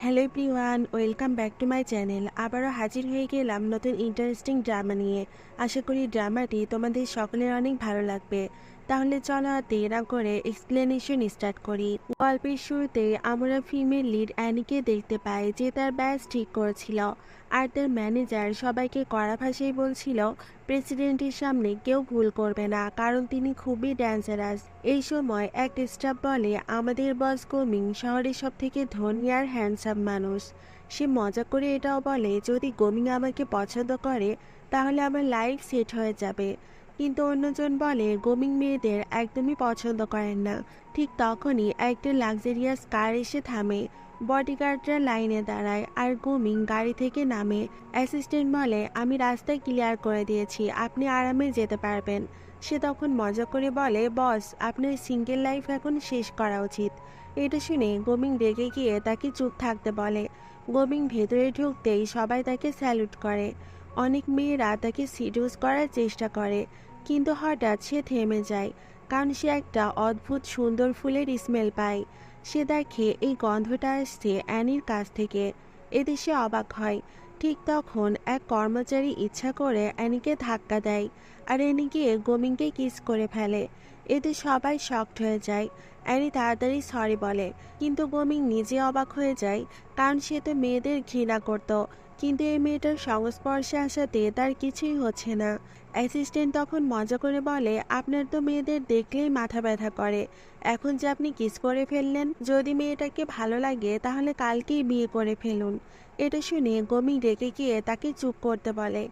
Hello everyone, welcome back to my channel. আবারও হাজির হয়ে গেলাম নতুন ইন্টারেস্টিং ড্রামা নিয়ে। আশা করি ড্রামাটি তোমাদের সকলের অনেক ভালো লাগবে। তাহলে চলো আর দেরি না করে এক্সপ্লেনেশন স্টার্ট করি। গল্পের শুরুতে আমরা ফিল্মের লিড অ্যানিকে দেখতে পাই, যে তার ব্যাচ ঠিক করেছিল। আর তার ম্যানেজার সবাইকে কড়া ভাষায় বলছিল প্রেসিডেন্টের সামনে কেউ ভুল করবে না, কারণ তিনি খুবই ডেঞ্জারাস। এই সময় এক স্টাফ বলে, আমাদের বস গোমিং শহরের সব থেকে ধনী আর হ্যান্ডসাম মানুষ। সে মজা করে এটাও বলে, যদি গোমিং আমাকে পছন্দ করে তাহলে আমার লাইফ সেট হয়ে যাবে। কিন্তু অন্যজন বলে গোমিং মেয়েদের একদমই পছন্দ করেন না। ঠিক তখনই একটা লাক্সারিয়াস কার এসে থামে। বডিগার্ডরা লাইনে দাঁড়ায় আর গোমিং গাড়ি থেকে নামে। অ্যাসিস্ট্যান্ট বলে, আমি রাস্তা ক্লিয়ার করে দিয়েছি, আপনি আরামে যেতে পারবেন। সে তখন মজা করে বলে, বস আপনার সিঙ্গেল লাইফ এখন শেষ করা উচিত। এটা শুনে গোমিং রেগে গিয়ে তাকে চুপ থাকতে বলে। গোমিং ভেতরে ঢুকতেই সবাই তাকে স্যালুট করে। অনেক মেয়েরা তাকে সিডিউস করার চেষ্টা করে, কিন্তু হঠাৎ সে থেমে যায়, কারণ সে একটা অদ্ভুত সুন্দর ফুলের স্মেল পায়। সে দেখে এই গন্ধটা আসছে অ্যানির কাছ থেকে। এতে সে অবাক হয়। ঠিক তখন এক কর্মচারী ইচ্ছা করে অ্যানিকে ধাক্কা দেয়, আর অ্যানি গিয়ে গোমিংকে কিস করে ফেলে। এতে সবাই শকড হয়ে যায়। অ্যানি তাড়াতাড়ি সরি বলে, কিন্তু গোমিং নিজে অবাক হয়ে যায়, কারণ সে তো মেয়েদের ঘৃণা করত। কিন্তু এই মেয়েটার সংস্পর্শে আসাতে তার কিছুই হচ্ছে না। অ্যাসিস্ট্যান্ট তখন মজা করে বলে, আপনার তো মেয়েদের দেখলেই মাথা ব্যথা করে, এখন যে আপনি কিস করে ফেললেন, যদি মেয়েটাকে ভালো লাগে তাহলে কালকেই বিয়ে করে ফেলুন। এটা শুনে গোমিং রেগে গিয়ে তাকে চুপ করতে বলে।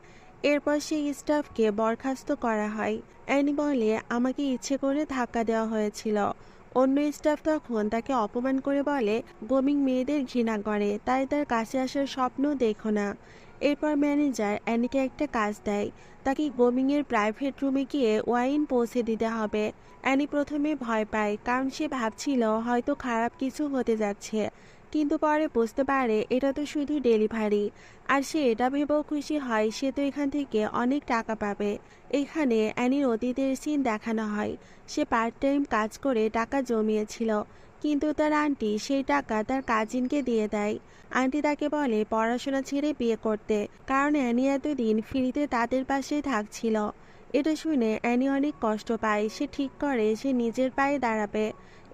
এরপর সেই স্টাফকে বরখাস্ত করা হয়। অ্যানি বলে, আমাকে ইচ্ছে করে ধাক্কা দেওয়া হয়েছিল। অন্য স্টাফ তখন তাকে অপমান করে বলে, গোমিং মেয়েদের ঘৃণা করে, তাই তার কাছে আসার স্বপ্ন দেখো না। এরপর ম্যানেজার অ্যানিকে একটা কাজ দেয়, তাকে গোমিং এর প্রাইভেট রুমে গিয়ে ওয়াইন পৌঁছে দিতে হবে। অ্যানি প্রথমে ভয় পায়, কারণ সে ভাবছিল হয়তো খারাপ কিছু হতে যাচ্ছে, কিন্তু পরে বুঝতে পারে এটা তো শুধু ডেলিভারি। আর সে এটা ভেবেও খুশি হয়, সে তো এখান থেকে অনেক টাকা পাবে। এখানে অ্যানির অতীতের সিন দেখানো হয়। সে পার্ট টাইম কাজ করে টাকা জমিয়েছিল, কিন্তু তার আন্টি সেই টাকা তার কাজিনকে দিয়ে দেয়। আন্টি তাকে বলে পড়াশোনা ছেড়ে বিয়ে করতে, কারণ অ্যানি এতদিন ফ্রিতে তাদের পাশেই থাকছিল। এটা শুনে অ্যানি অনেক কষ্ট পায়। সে ঠিক করে সে নিজের পায়ে দাঁড়াবে।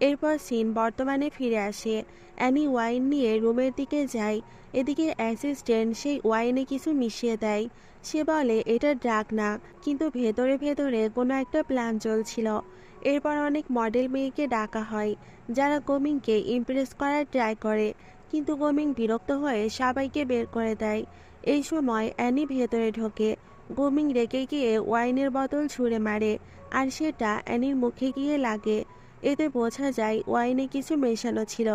এরপর সিন বর্তমানে ফিরে আসে। অ্যানি ওয়াইন নিয়ে রুমের দিকে যায়। এদিকে অ্যাসিস্ট্যান্ট সেই ওয়াইনে কিছু মিশিয়ে দেয়। সে বলে এটা ড্রাগ না, কিন্তু ভেতরে ভেতরে কোনো একটা প্ল্যান চলছিল। এরপর অনেক মডেল মেয়েকে ডাকা হয়, যারা গোমিংকে ইমপ্রেস করার ট্রাই করে, কিন্তু গোমিং বিরক্ত হয়ে সবাইকে বের করে দেয়। এই সময় অ্যানি ভেতরে ঢোকে। গোমিং রেগে গিয়ে ওয়াইনের বোতল ছুঁড়ে মারে, আর সেটা অ্যানির মুখে গিয়ে লাগে। এতে বোঝা যায় ওয়াইনে কিছু মেশানো ছিল,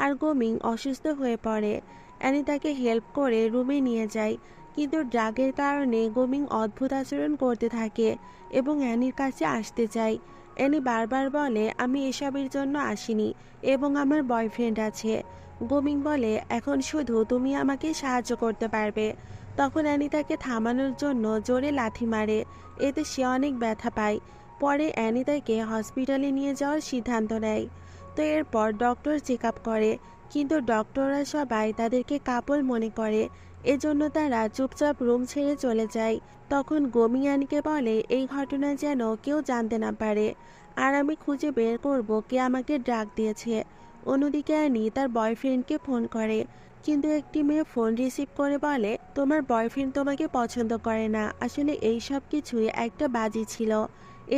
আর গোমিং অসুস্থ হয়ে পড়ে। অ্যানি তাকে হেল্প করে রুমে নিয়ে যায়, কিন্তু ড্রাগের কারণে গোমিং অদ্ভুত আচরণ করতে থাকে এবং অ্যানির কাছে আসতে চায়। অ্যানি বারবার বলে, আমি এসবের জন্য আসিনি এবং আমার বয়ফ্রেন্ড আছে। গোমিং বলে, এখন শুধু তুমি আমাকে সাহায্য করতে পারবে। তখন অ্যানি তাকে থামানোর জন্য জোরে লাথি মারে। এতে সে অনেক ব্যথা পায়। পরে অ্যানি তাকে হসপিটালে নিয়ে যাওয়ার সিদ্ধান্ত নেয়। তো এরপর ডক্টর চেক আপ করে, কিন্তু ডক্টররা সবাই তাদেরকে কাপল মনে করে। এজন্য তারা চুপচাপ রুম ছেড়ে চলে যায়। তখন গোমি অ্যানিকে বলে, এই ঘটনা যেন কেউ জানতে না পারে, আর আমি খুঁজে বের করব কে আমাকে ড্রাগ দিয়েছে। অন্যদিকে অ্যানি তার বয়ফ্রেন্ডকে ফোন করে, কিন্তু একটি মেয়ে ফোন রিসিভ করে বলে, তোমার বয়ফ্রেন্ড তোমাকে পছন্দ করে না, আসলে এই সব কিছুই একটা বাজি ছিল।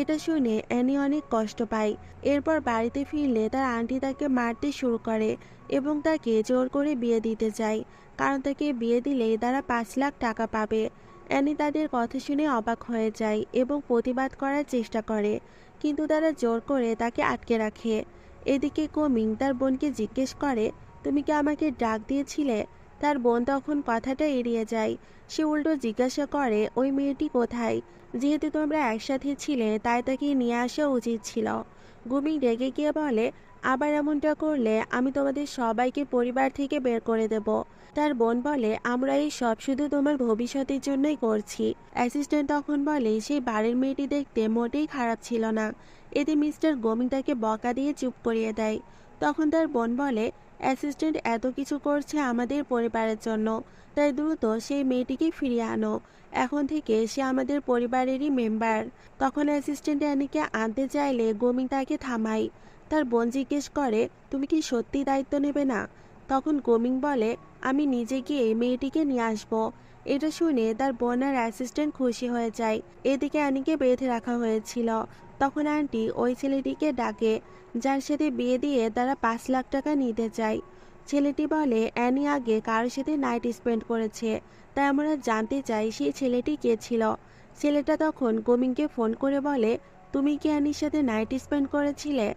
এটা শুনে অ্যানি অনেক কষ্ট পায়। এরপর বাড়িতে ফিরলে তার আন্টি তাকে মারতে শুরু করে এবং তাকে জোর করে বিয়ে দিতে চায়, কারণ তাকে বিয়ে দিলেই তারা 5 লাখ টাকা পাবে। অ্যানি তাদের কথা শুনে অবাক হয়ে যায় এবং প্রতিবাদ করার চেষ্টা করে, কিন্তু তারা জোর করে তাকে আটকে রাখে। এদিকে গোমিং তার বোনকে জিজ্ঞেস করে, তুমি কি আমাকে ডাক দিয়েছিলে? তার বোন তখন কথাটা এড়িয়ে যায়। সে উল্টো জিজ্ঞাসা করে, ওই মেয়েটি কোথায়? যেহেতু তোমরা একসাথে ছিলে তাই তাকে নিয়ে আসা উচিত ছিল। গুমি রেগে গিয়ে বলে, আবার এমনটা করলে আমি তোমাদের সবাইকে পরিবার থেকে বের করে দেব। তার বোন বলে, আমরা এই সব শুধু তোমার ভবিষ্যতের জন্যই করছি। অ্যাসিস্ট্যান্ট তখন বলে, সেই বাড়ির মেয়েটি দেখতে মোটেই খারাপ ছিল না। এতে মিস্টার গোমি তাকে বকা দিয়ে চুপ করিয়ে দেয়। তখন তার বোন বলে, অ্যাসিস্ট্যান্ট এত কিছু করছে আমাদের পরিবারের জন্য, তাই দ্রুত সেই মেয়েটিকে ফিরিয়ে আনো। এখন থেকে সে আমাদের পরিবারেরই মেম্বার। তখন অ্যাসিস্ট্যান্ট অ্যানিকে আনতে চাইলে গমি তাকে থামায়। তার বোন জিজ্ঞেস করে, তুমি কি সত্যি দায়িত্ব নেবে না? তখন গমিং বলে, আমি নিজে গিয়ে মেয়েটিকে নিয়ে আসবো। এটা শুনে তার বোন আর অ্যাসিস্ট্যান্ট খুশি হয়ে যায়। এদিকে অ্যানিকে বেঁধে রাখা হয়েছিল। তখন আন্টি ওই ছেলেটিকে ডাকে, যার সাথে বিয়ে দিয়ে তারা 5 লাখ টাকা নিতে চায়। ছেলেটি বলে অ্যানি আগে কারোর সাথে নাইট স্পেন্ড করেছে, তাই আমরা জানতে চাই সেই ছেলেটি কে ছিল। ছেলেটা তখন গমিংকে ফোন করে বলে, তুমি কি অ্যানির সাথে নাইট স্পেন্ড করেছিলে?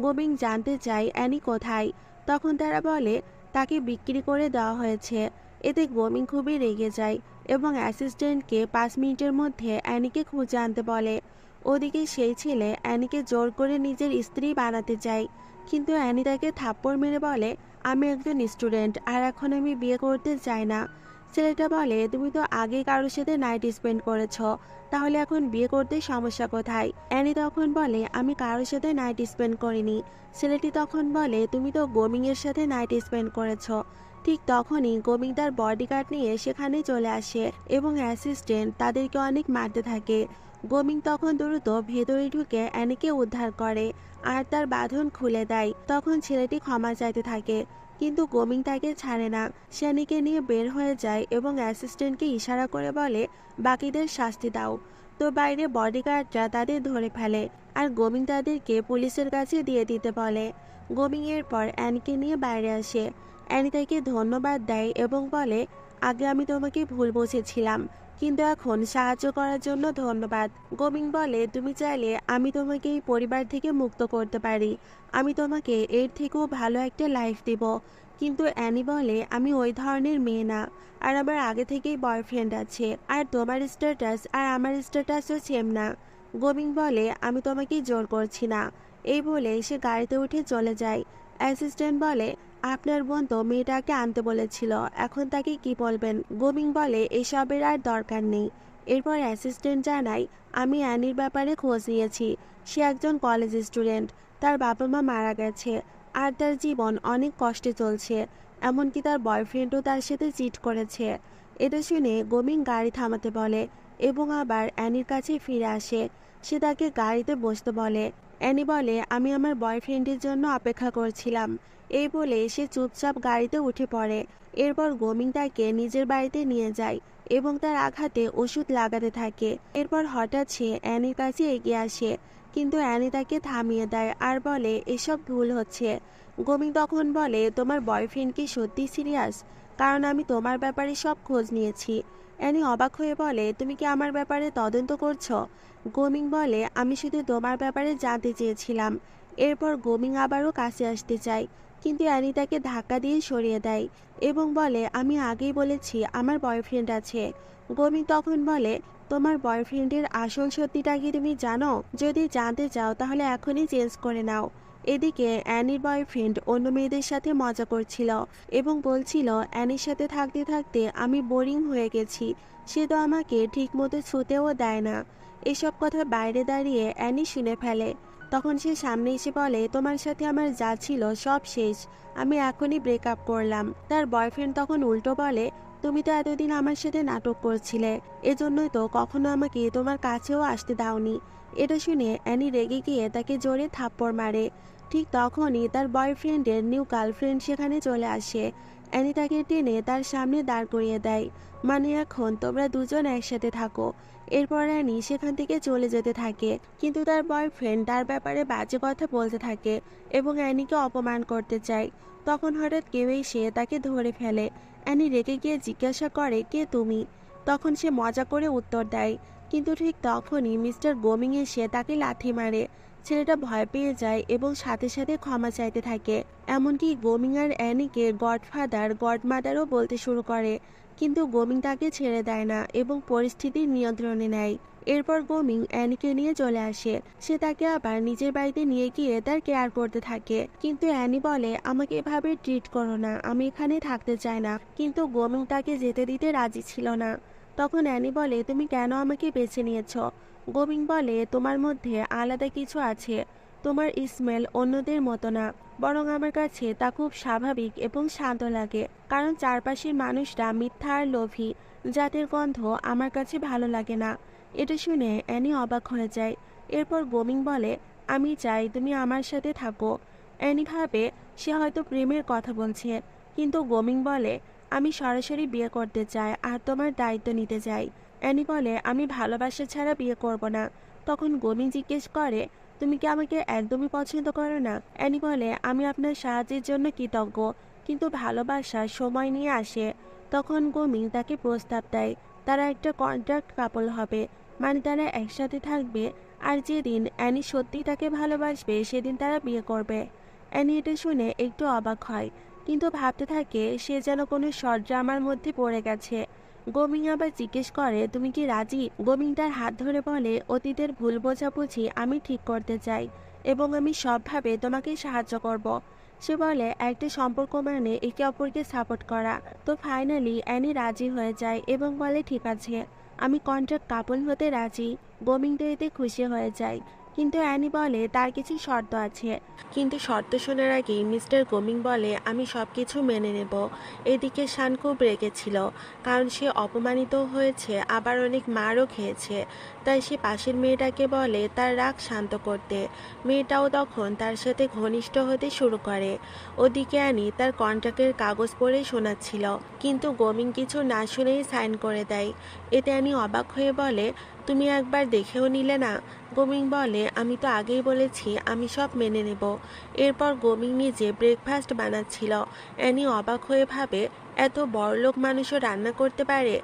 গমিং জানতে চায় অ্যানি কোথায়। তখন তারা বলে তাকে বিক্রি করে দেওয়া হয়েছে। এতে গমিং খুবই রেগে যায় এবং অ্যাসিস্ট্যান্টকে 5 মিনিটের মধ্যে অ্যানিকে খুঁজে আনতে বলে। ওদিকে সেই ছেলে অ্যানিকে জোর করে নিজের স্ত্রী বানাতে চায়, কিন্তু অ্যানি তাকে থাপ্পড় মেরে বলে, আমি একজন স্টুডেন্ট আর এখন আমি বিয়ে করতে চাই না। ছেলেটা বলে, তুমি তো আগে কারোর সাথে নাইট স্পেন্ড করেছো, তাহলে এখন বিয়ে করতে সমস্যা কোথায়? অ্যানি তখন বলে, আমি কারোর সাথে নাইট স্পেন্ড করিনি। ছেলেটি তখন বলে, তুমি তো গোমিং এর সাথে নাইট স্পেন্ড করেছো। ঠিক তখনই গোমিং তার বডিগার্ড নিয়ে সেখানে চলে আসে এবং অ্যাসিস্ট্যান্ট তাদেরকে অনেক মারতে থাকে। গোমিং তখন দ্রুত ভেতরে ঢুকে অ্যানিকে উদ্ধার করে আর তার বাঁধন খুলে দেয়। তখন ছেলেটি ক্ষমা চাইতে থাকে, কিন্তু গোমিং তাকে ছাড়ে না। সে অ্যানিকে নিয়ে বের হয়ে যায় এবং অ্যাসিস্ট্যান্টকে ইশারা করে বলে, বাকিদের শাস্তি দাও। তো বাইরে বডিগার্ডরা তাদের ধরে ফেলে আর গোমিং তাদেরকে পুলিশের কাছে দিয়ে দিতে বলে। গোমিং এরপর অ্যানিকে নিয়ে বাইরে আসে। অ্যানি তাকে ধন্যবাদ দেয় এবং বলে, আগে আমি তোমাকে ভুল বুঝেছিলাম, কিন্তু এখন সাহায্য করার জন্য ধন্যবাদ। গোমিং বলে, তুমি চাইলে আমি তোমাকে এই পরিবার থেকে মুক্ত করতে পারি। আমি তোমাকে এর থেকেও ভালো একটা লাইফ দিব। কিন্তু অ্যানি বলে, আমি ওই ধরনের মেয়ে না, আর আমার আগে থেকেই বয়ফ্রেন্ড আছে, আর তোমার স্ট্যাটাস আর আমার স্ট্যাটাসও সেম না। গোমিং বলে, আমি তোমাকে জোর করছি না। এই বলে সে গাড়িতে উঠে চলে যায়। অ্যাসিস্ট্যান্ট বলে, আপনার বোন তো মেয়েটাকে আনতে বলেছিল, এখন তাকে কি বলবেন? গোমিং বলে, এসবের আর দরকার নেই। এরপর অ্যাসিস্ট্যান্ট জানায়, আমি অ্যানির ব্যাপারে খোঁজ নিয়েছি। সে একজন কলেজ স্টুডেন্ট, তার বাবা মা মারা গেছে আর তার জীবন অনেক কষ্টে চলছে। এমনকি তার বয়ফ্রেন্ডও তার সাথে চিট করেছে। এটা শুনে গোমিং গাড়ি থামাতে বলে এবং আবার অ্যানির কাছে ফিরে আসে। সে তাকে গাড়িতে বসতে বলে। অ্যানি বলে, আমি আমার বয়ফ্রেন্ডের জন্য অপেক্ষা করছিলাম। এই বলে সে চুপচাপ গাড়িতে উঠে পড়ে। এরপর গোমিং তাকে নিজের বাড়িতে নিয়ে যায় এবং তার আঘাতে ওষুধ লাগাতে থাকে। এরপর হঠাৎ সে অ্যানির কাছে এগিয়ে আসে, কিন্তু অ্যানি তাকে থামিয়ে দেয় আর বলে, এসব ভুল হচ্ছে। গোমিং তখন বলে, তোমার বয়ফ্রেন্ড কি সত্যি সিরিয়াস? কারণ আমি তোমার ব্যাপারে সব খোঁজ নিয়েছি। অ্যানি অবাক হয়ে বলে, তুমি কি আমার ব্যাপারে তদন্ত করছো? গোমিং বলে, আমি শুধু তোমার ব্যাপারে জানতে চেয়েছিলাম। এরপর গোমিং আবারও কাছে আসতে চায়, কিন্তু অ্যানি তাকে ধাক্কা দিয়ে সরিয়ে দেয় এবং বলে, আমি আগেই বলেছি আমার বয়ফ্রেন্ড আছে। গোমিং তখন বলে, তোমার বয়ফ্রেন্ডের আসল সত্যিটা কি তুমি জানো? যদি জানতে চাও তাহলে এখনই চেঞ্জ করে নাও। এদিকে অ্যানির বয়ফ্রেন্ড অন্য মেয়েদের সাথে মজা করছিল এবং বলছিল, অ্যানির সাথে থাকতে থাকতে আমি বোরিং হয়ে গেছি, সে তো আমাকে ঠিক মতো ছুতেও দেয় না। এসব কথা বাইরে দাঁড়িয়ে অ্যানি শুনে ফেলে। তখন সে সামনে এসে বলে, তোমার সাথে আমার যা ছিল সব শেষ, আমি এখনই ব্রেকআপ করলাম। তার বয়ফ্রেন্ড তখন উল্টো বলে, তুমি তো এতদিন আমার সাথে নাটক করছিলে, এজন্যই তো কখনো আমাকে তোমার কাছেও আসতে দাওনি। এটা শুনে অ্যানি রেগে গিয়ে তাকে জোরে থাপ্পড় মারে। ঠিক তখনই তার বয়ফ্রেন্ডের নিউ গার্লফ্রেন্ড সেখানে চলে আসে। অ্যানি তাকে টেনে তার সামনে দাঁড় করিয়ে দেয়, মানে এখন তোমরা দুজন একসাথে থাকো। এরপর অ্যানি সেখান থেকে চলে যেতে থাকে, কিন্তু তার বয়ফ্রেন্ড তার ব্যাপারে বাজে কথা বলতে থাকে এবং অ্যানিকে অপমান করতে চায়। তখন হঠাৎ কেউ এসে তাকে ধরে ফেলে। অ্যানি রেগে গিয়ে জিজ্ঞাসা করে, কে তুমি? তখন সে মজা করে উত্তর দেয়, কিন্তু ঠিক তখনই মিস্টার গোমিং এসে তাকে লাথি মারে। ছেলেটা ভয় পেয়ে যায় এবং সাথে সাথে ক্ষমা চাইতে থাকে। এমনকি গোমিং আর অ্যানিকে গডফাদার গডমাদারও বলতে শুরু করে, কিন্তু গোমিং তাকে ছেড়ে দেয় না এবং পরিস্থিতির নিয়ন্ত্রণে নেয়। এরপর গোমিং অ্যানিকে নিয়ে চলে আসে। সে তাকে আবার নিজের বাড়িতে নিয়ে গিয়ে তার কেয়ার করতে থাকে, কিন্তু অ্যানি বলে, আমাকে এভাবে ট্রিট করো না, আমি এখানে থাকতে চাই না। কিন্তু গোমিং তাকে যেতে দিতে রাজি ছিল না। তখন অ্যানি বলে, তুমি কেন আমাকে বেছে নিয়েছো? গোমিং বলে, তোমার মধ্যে আলাদা কিছু আছে। তোমার স্মেল অন্যদের মতো না, বরং আমার কাছে তা খুব স্বাভাবিক এবং শান্ত লাগে, কারণ চারপাশের মানুষরা মিথ্যা আর লোভী, যাদের গন্ধ আমার কাছে ভালো লাগে না। এটা শুনে অ্যানি অবাক হয়ে যায়। এরপর গোমিং বলে, আমি চাই তুমি আমার সাথে থাকো। অ্যানি ভাবে সে হয়তো প্রেমের কথা বলছে, কিন্তু গোমিং বলে, আমি সরাসরি বিয়ে করতে চাই আর তোমার দায়িত্ব নিতে চাই। অ্যানি বলে, আমি ভালোবাসা ছাড়া বিয়ে করব না। তখন গোমিং জিজ্ঞেস করে, তুমি কি আমাকে একদমই পছন্দ করো না? অ্যানি বলে, আমি আপনার সাহায্যের জন্য কৃতজ্ঞ, কিন্তু ভালোবাসা সময় নিয়ে আসে। তখন গোমিং তাকে প্রস্তাব দেয়, তারা একটা কন্ট্রাক্ট কাপল হবে, মানে তারা একসাথে থাকবে, আর যেদিন অ্যানি সত্যি তাকে ভালোবাসবে সেদিন তারা বিয়ে করবে। অ্যানি এটা শুনে একটু অবাক হয়, কিন্তু ভাবতে থাকে সে যেন কোনো শর্ট ড্রামার মধ্যে পড়ে গেছে। গোমিং আবার জিজ্ঞেস করে, তুমি কি রাজি? গোমিং তার হাত ধরে বলে, অতীতের ভুল বোঝাবুঝি আমি ঠিক করতে চাই, এবং আমি সবভাবে তোমাকে সাহায্য করব। সে বলে, একটা সম্পর্ক মানে একে অপরকে সাপোর্ট করা। তো ফাইনালি অ্যানি রাজি হয়ে যায় এবং বলে, ঠিক আছে, আমি কন্ট্রাক্ট কাপল হতে রাজি। গোমিং তো এতে খুশি হয়ে যায়, কিন্তু অ্যানি বলে তার কিছু শর্ত আছে। কিন্তু শর্ত শোনার আগেই মিস্টার গোমিং বলে, আমি সবকিছু মেনে নেব। এদিকে শান খুব রেগেছিল, কারণ সে অপমানিত হয়েছে, আবার অনেক মারও খেয়েছে। তাই সে পাশের মেয়েটাকে বলে তার রাগ শান্ত করতে। মেয়েটাও তখন তার সাথে ঘনিষ্ঠ হতে শুরু করে। ওদিকে অ্যানি তার কন্ট্রাক্টের কাগজ পড়ে শোনাচ্ছিল, কিন্তু গোমিং কিছু না শুনেই সাইন করে দেয়। এতে অ্যানি অবাক হয়ে বলে, তুমি একবার দেখেও নিলে না? গোমিং বলে, আমি তো আগেই বলেছি আমি সব মেনে নেব। এরপর গোমিং নিজে ব্রেকফাস্ট বানাচ্ছিল। অ্যানি অবাক হয়ে ভাবে, এত বড়লোক মানুষও রান্না করতে পারে।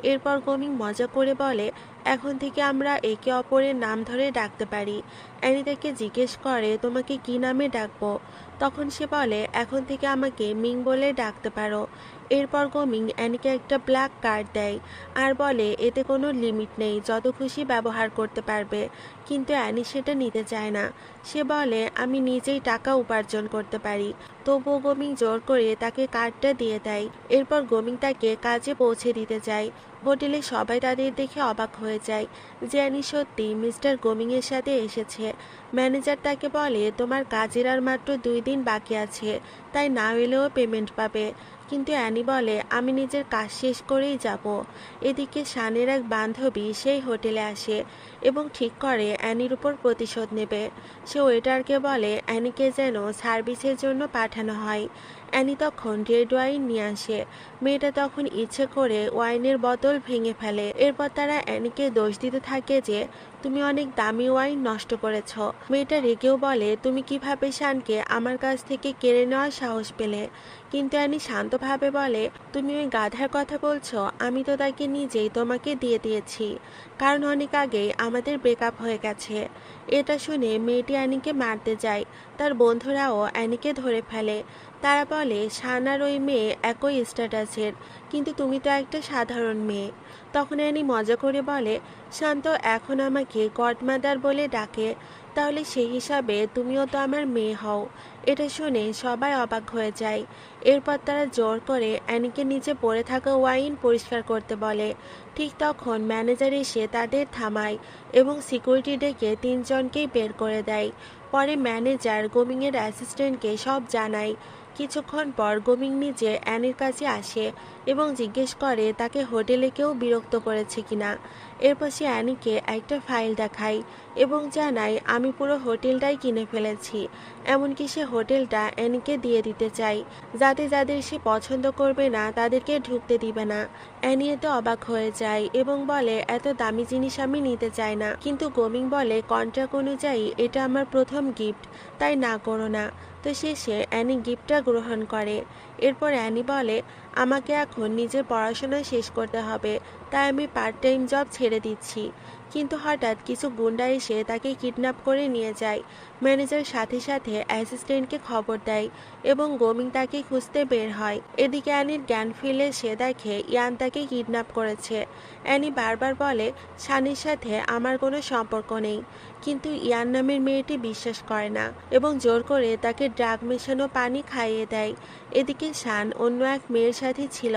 এরপর গোমিং মজা করে বলে, এখন থেকে আমরা একে অপরের নাম ধরে ডাকতে পারি। অ্যানি তাকে জিজ্ঞেস করে, তোমাকে কি নামে ডাকবো? তখন সে বলে, এখন থেকে আমাকে মিং বলে ডাকতে পারো। এরপর গোমিং অ্যানিকে একটা ব্ল্যাক কার্ড দেয় আর বলে, এতে কোনো লিমিট নেই, যত খুশি ব্যবহার করতে পারবে। কিন্তু অ্যানি সেটা নিতে চায় না। সে বলে, আমি নিজেই টাকা উপার্জন করতে পারি। তবুও গোমিং জোর করে তাকে কার্ডটা দিয়ে দেয়। এরপর গোমিং তাকে কাজে পৌঁছে দিতে যায়। হোটেলে সবাই তাদের দেখে অবাক হয়ে যায় যে অ্যানি সত্যি মিস্টার গোমিং এর সাথে এসেছে। ম্যানেজার তাকে বলে, তোমার কাজের আর মাত্র 2 দিন বাকি আছে, তাই না এলেও পেমেন্ট পাবে। কিন্তু অ্যানি বলে, আমি নিজের কাজ শেষ করেই যাব। এদিকে শানের এক বান্ধবী সেই হোটেলে আসে এবং ঠিক করে অ্যানির উপর প্রতিশোধ নেবে। সে ওয়েটারকে বলে অ্যানিকে যেন সার্ভিসের জন্য পাঠানো হয়। অ্যানি তখন রেড ওয়াইন নিয়ে আসে। মেয়েটা তখন ইচ্ছে করে ওয়াইনের বোতল ভেঙে ফেলে। এরপর তারা অ্যানিকে দোষ দিতে থাকে যে তুমি অনেক দামি ওয়াইন নষ্ট করেছ। মেয়েটা রেগেও বলে, তুমি কিভাবে শানকে আমার কাছ থেকে কেড়ে নেওয়ার সাহস পেলে? কিন্তু অ্যানি শান্তভাবে বলে, তুমি ওই গাধার কথা বলছো? আমি তো তাকে নিজেই তোমাকে দিয়ে দিয়েছি, কারণ অনেক আগেই আমাদের ব্রেকআপ হয়ে গেছে। এটা শুনে মেয়েটি অ্যানিকে মারতে যায়। তার বন্ধুরাও অ্যানিকে ধরে ফেলে। তারা বলে, শান আর ওই মেয়ে একই স্ট্যাটাসের, কিন্তু তুমি তো একটা সাধারণ মেয়ে। তখন অ্যানি মজা করে বলে, শান্ত এখন আমাকে গডমাদার বলে ডাকে, তাহলে সেই হিসাবে তুমিও তো আমার মেয়ে হও। এটা শুনে সবাই অবাক হয়ে যায়। এরপর তারা জোর করে অ্যানিকে নিচে পড়ে থাকা ওয়াইন পরিষ্কার করতে বলে। ঠিক তখন ম্যানেজার এসে তাদের থামায় এবং সিকিউরিটি ডেকে 3জনকেই বের করে দেয়। পরে ম্যানেজার গোমিংয়ের অ্যাসিস্ট্যান্টকে সব জানায়। কিছুক্ষণ পর গোমিং নিজে অ্যানির কাছে আসে এবং জিজ্ঞেস করে তাকে হোটেলে কেউ বিরক্ত করেছে কিনা। এরপর সে অ্যানিকে একটা ফাইল দেখায় এবং জানায়, আমি পুরো হোটেলটাই কিনে ফেলেছি। এমনকি সে হোটেলটা অ্যানিকে দিয়ে দিতে চাই, যাতে যাদের সে পছন্দ করবে না তাদেরকে ঢুকতে দিবে না। অ্যানি এতে অবাক হয়ে যায় এবং বলে, এত দামি জিনিস আমি নিতে চাই না। কিন্তু গোমিং বলে, কন্ট্রাক্ট অনুযায়ী এটা আমার প্রথম গিফট, তাই না করো না। তো শেষে অ্যানি গিফটটা গ্রহণ করে। এরপর অ্যানি বলে, আমাকে এখন নিজের পড়াশোনা শেষ করতে হবে, তাই আমি পার্ট টাইম জব ছেড়ে দিচ্ছি। কিন্তু হঠাৎ কিছু গুন্ডা এসে তাকে কিডন্যাপ করে নিয়ে যায়। ম্যানেজার সাথে সাথে অ্যাসিস্ট্যান্টকে খবর দেয় এবং গোমিং তাকে খুঁজতে বের হয়। এদিকে অ্যানির জ্ঞান ফিরলে সে দেখে ইয়ান তাকে কিডন্যাপ করেছে। অ্যানি বারবার বলে, শানের সাথে আমার কোনো সম্পর্ক নেই, কিন্তু ইয়ান নামের মেয়েটি বিশ্বাস করে না এবং জোর করে তাকে ড্রাগ মেশানো পানি খাইয়ে দেয়। এদিকে শান অন্য এক মেয়ের সাথে ছিল,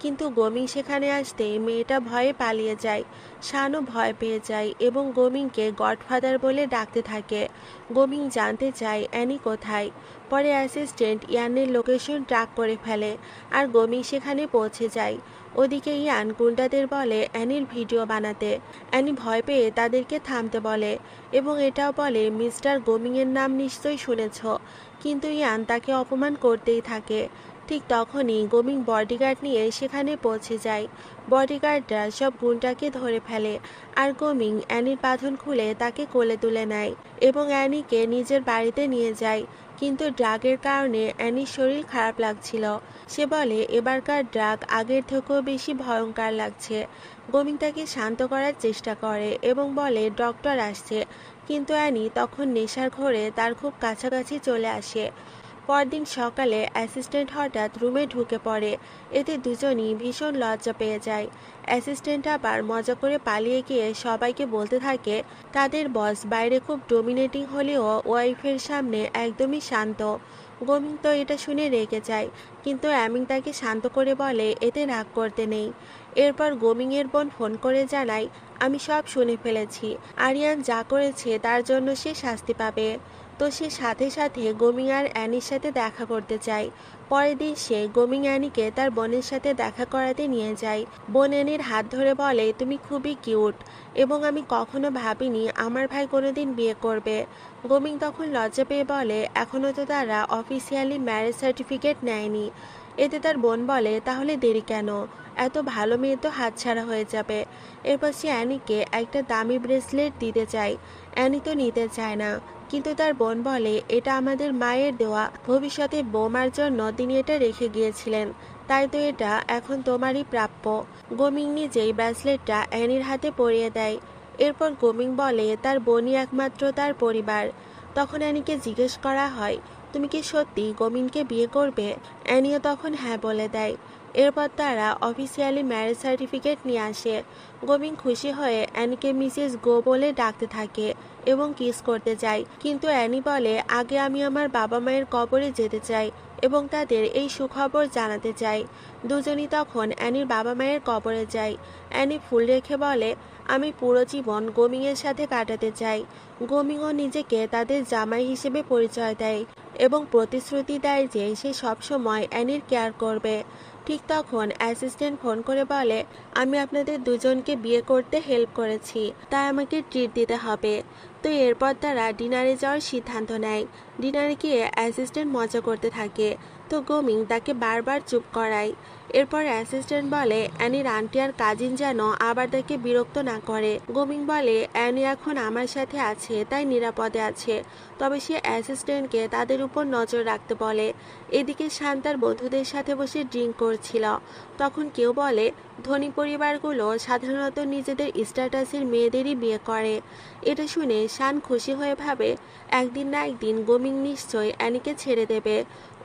কিন্তু গমিং সেখানে আসতেই মেয়েটা ভয়ে পালিয়ে যায়। শানও ভয় পেয়ে যায় এবং গমিংকে গডফাদার বলে ডাকতে থাকে। গমিং জানতে চায় অ্যানি কোথায়। পরে অ্যাসিস্ট্যান্ট ইয়ানের লোকেশন ট্র্যাক করে ফেলে আর গমিং সেখানে পৌঁছে যায়। ওদিকে ইয়ান গুন্ডাদের বলে অ্যানির ভিডিও বানাতে। অ্যানি ভয় পেয়ে তাদেরকে থামতে বলে এবং এটাও বলে মিস্টার গোমিংয়ের নাম নিশ্চয়ই শুনেছ। কিন্তু ইয়ান তাকে অপমান করতেই থাকে। ঠিক তখনই গোমিং বডিগার্ড নিয়ে সেখানে পৌঁছে যায়। বডিগার্ডরা সব গুন্ডাকে ধরে ফেলে আর গোমিং অ্যানির বাঁধন খুলে তাকে কোলে তুলে নেয় এবং অ্যানিকে নিজের বাড়িতে নিয়ে যায়। কিন্তু ড্রাগের কারণে অ্যানির শরীর খারাপ লাগছিল। সে বলে এবারকার ড্রাগ আগের থেকেও বেশি ভয়ঙ্কর লাগছে। গোমিং তাকে শান্ত করার চেষ্টা করে এবং বলে ডক্টর আসছে। কিন্তু অ্যানি তখন নেশার ঘোরে তার খুব কাছাকাছি চলে আসে। পরদিন সকালে অ্যাসিস্ট্যান্ট হঠাৎ রুমে ঢুকে পড়ে। এতে দুজনই ভীষণ লজ্জা পেয়ে যায়। অ্যাসিস্ট্যান্ট আবার মজা করে পালিয়ে গিয়ে সবাইকে বলতে থাকে তাদের বস বাইরে খুব ডমিনেটিং হলেও ওয়াইফের সামনে একদমই শান্ত। গোমিং তো এটা শুনে রেগে যায়, কিন্তু অ্যামিং তাকে শান্ত করে বলে এতে রাগ করতে নেই। এরপর গোমিংয়ের বোন ফোন করে জানায় আমি সব শুনে ফেলেছি, আরিয়ান যা করেছে তার জন্য সে শাস্তি পাবে। তো সে সাথে সাথে গোমিং আর অ্যানির সাথে দেখা করতে চায়। পরের দিন সে গোমিং অ্যানিকে তার বোনের সাথে দেখা করাতে নিয়ে যায়। বোন অ্যানির হাত ধরে বলে তুমি খুবই কিউট এবং আমি কখনো ভাবিনি আমার ভাই কোনোদিন বিয়ে করবে। গোমিং তখন লজ্জা পেয়ে বলে এখনো তো তারা অফিসিয়ালি ম্যারেজ সার্টিফিকেট নেয়নি। এতে তার বোন বলে তাহলে দেরি কেন, এত ভালো মেয়ে তো হাতছাড়া হয়ে যাবে। এরপর সে অ্যানিকে একটা দামি ব্রেসলেট দিতে চায়। অ্যানি তো নিতে চায় না, কিন্তু তার বোন বলে এটা আমাদের মায়ের দেওয়া, ভবিষ্যতে বৌমার জন্য তিনি এটা রেখে গিয়েছিলেন, তাই তো এটা এখন তোমারই প্রাপ্য। গোমিং নিজেই ব্রেসলেটটা অ্যানির হাতে পরিয়ে দেয়। এরপর গোমিং বলে তার বোনই একমাত্র তার পরিবার। তখন অ্যানিকে জিজ্ঞেস করা হয় তুমি কি সত্যি গোমিংকে বিয়ে করবে? অ্যানিও তখন হ্যাঁ বলে দেয়। এরপর তারা অফিসিয়ালি ম্যারেজ সার্টিফিকেট নিয়ে আসে। গোমিং খুশি হয়ে অ্যানিকে মিসেস গো বলে ডাকতে থাকে এবং কিস করতে যায়, কিন্তু অ্যানি বলে আগে আমি আমার বাবা মায়ের কবরে যেতে চাই এবং তাদের এই সুখবর জানাতে চাই। দুজনই তখন অ্যানির বাবা মায়ের কবরে যায়। অ্যানি ফুল রেখে বলে আমি পুরো জীবন গোমিংয়ের সাথে কাটাতে চাই। গোমিংও নিজেকে তাদের জামাই হিসেবে পরিচয় দেয় এবং প্রতিশ্রুতি দেয় যে সে সবসময় অ্যানির কেয়ার করবে। ঠিক তখন অ্যাসিস্ট্যান্ট ফোন করে বলে আমি আপনাদের দুজনকে বিয়ে করতে হেল্প করেছি, তাই আমাকে ট্রিট দিতে হবে। তো এরপর তারা ডিনারে যাওয়ার সিদ্ধান্ত নেয়। ডিনারে গিয়ে অ্যাসিস্ট্যান্ট মজা করতে থাকে, তো গোমিং তাকে বারবার চুপ করায়। এরপর অ্যাসিস্ট্যান্ট বলে অ্যানির আন্টি আর কাজিন যেন আবার তাকে বিরক্ত না করে। গোমিং বলে অ্যানি এখন আমার সাথে আছে তাই নিরাপদে আছে, তবে সে অ্যাসিস্ট্যান্টকে তাদের উপর নজর রাখতে বলে। এদিকে শান্তার বন্ধুদের সাথে বসে ড্রিঙ্ক করছিল। তখন কেউ বলে ধনী পরিবারগুলো সাধারণত নিজেদের স্ট্যাটাসের মেয়েদেরই বিয়ে করে। এটা শুনে শান খুশি হয়ে ভাবে একদিন না একদিন গোমিং নিশ্চয় অ্যানিকে ছেড়ে দেবে।